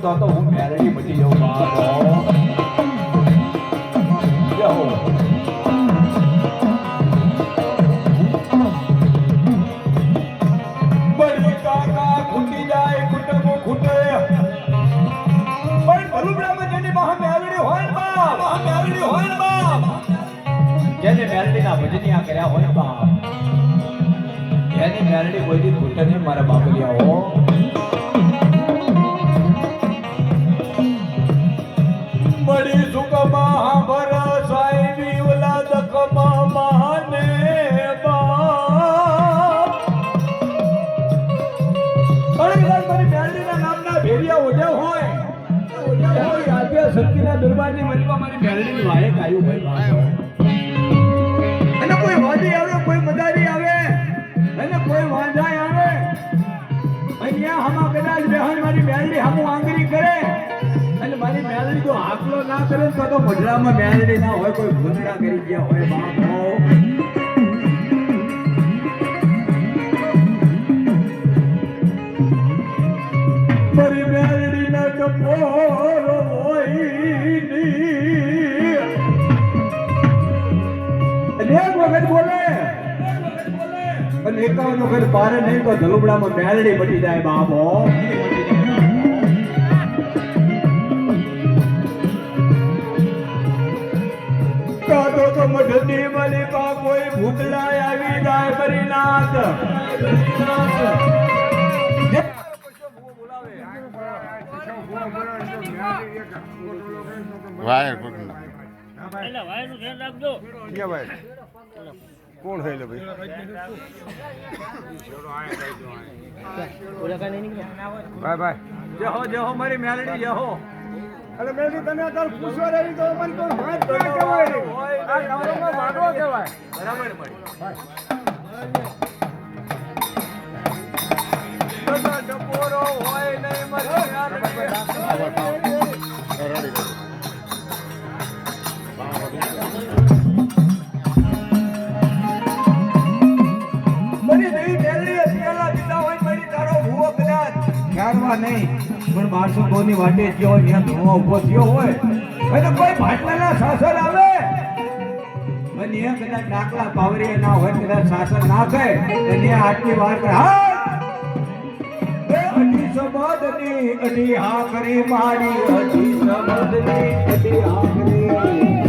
તો હું મેલડી મટી જાઉં બાપો જાઓ બળી કાકા ખૂટી જાય કુટુંબો ખૂટે પણ ભલુબડામાં જેની બહાર મેલડી હોય ને બાપ મેલડી હોય ને બાપ જેને મેલડીના ભજનિયા કર્યા હોય બાપ એની મેલડી કોઈ ખૂટે નહીં મારા બાપલિયા હો બડી સુકમા ભરસ આઈવી ઓલા દકમા માને બાપ અરે મારી મેલડીના નામના ભેરિયા ઓઢ્યા હોય આજે સત્યના દરબારની મજમાં મારી મેલડીની વાયક આવ્યું ભાઈ અને કોઈ વાદી આવે કોઈ મદારી આવે અને કોઈ વાંધાય આવે અહીંયા હમા કદાચ બહેન મારી મેલડી હમું આંગળી કરે અને મારી મેલડી જો આકલો ના કરે તો મઢડામાં મેલડી ના હોય કોઈ ભૂંદડા કરી ગયા હોય બાપો મારી મેલડી ના કપોરો હોય ની એક વખત બોલે અને 51 વખત પારે નહીં તો ધલુબડામાં મેલડી મટી જાય બાપો તો મઢની મલિકા કોઈ ભૂતલા આવી જાય બરીનાથ વાયર પકડ એટલે વાયર નું ધ્યાન રાખજો કે ભાઈ કોણ છે લે ભાઈ ભાઈ ભાઈ જહો મારી મેલડી જહો અરે મેલડી તમે કાલ પૂછવા રહી તો મને કોણ હાથ ના કહેવાય આ ગામમાં વાડો કહેવાય બરાબર મળી ડબોરો હોય નહીં મારી નહીં પણ 1200 ની વાટે થયો હોય ત્યાં ધોવા ઉભો થયો હોય અને કોઈ ભાટલાના શાસન આવે અને એ કદાચ ડાકલા પાવરી ના હોય કદાચ શાસન ના કહે અને આટલી વાર અઢી સમાજની અઢી હા કરી મારી અઢી સમાજની અઢી હા કરી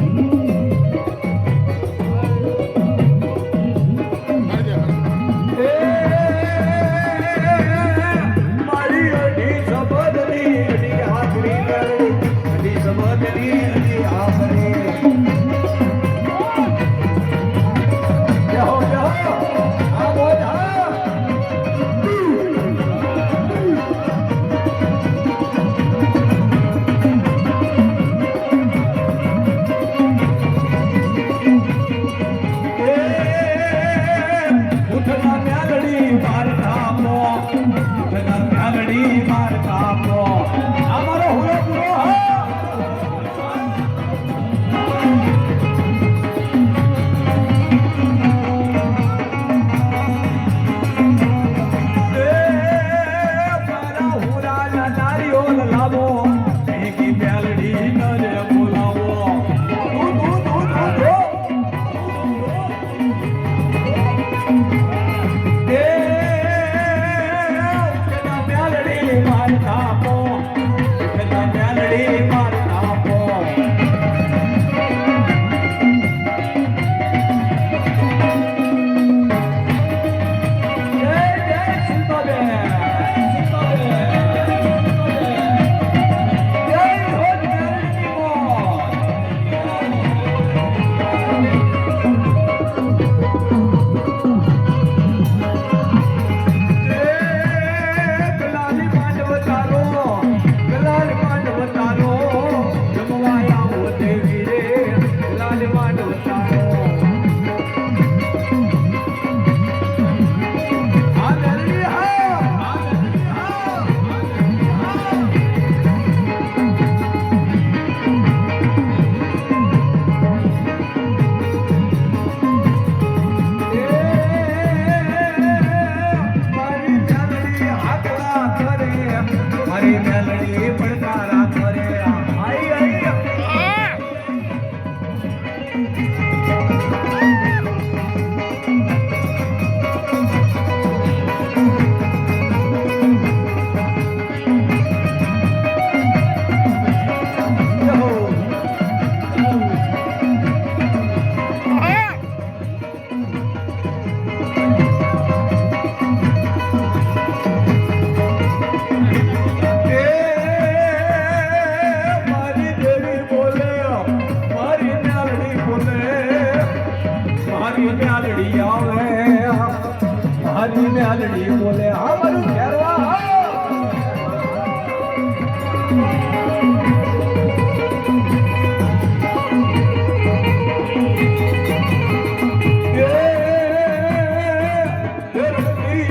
મેલડી બોલે હા મારું ઘેરવા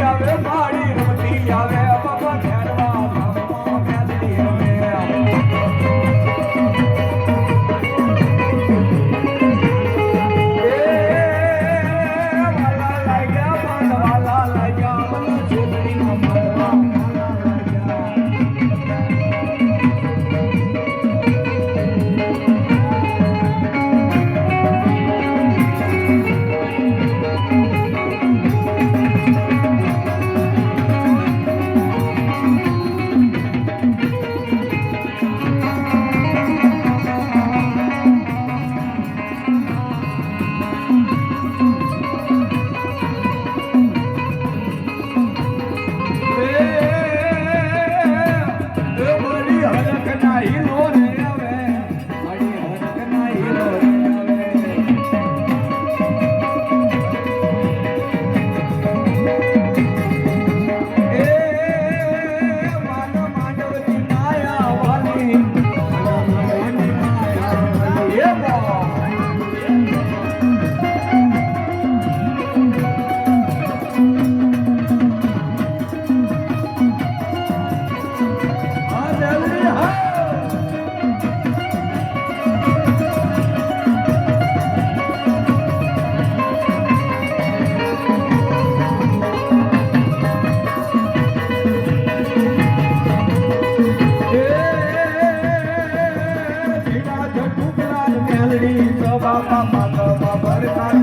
આવે માડી રમતી આવે બાબા ઘેરવા ગામમાં મેલડી રમે બાપા બાપા ભરતા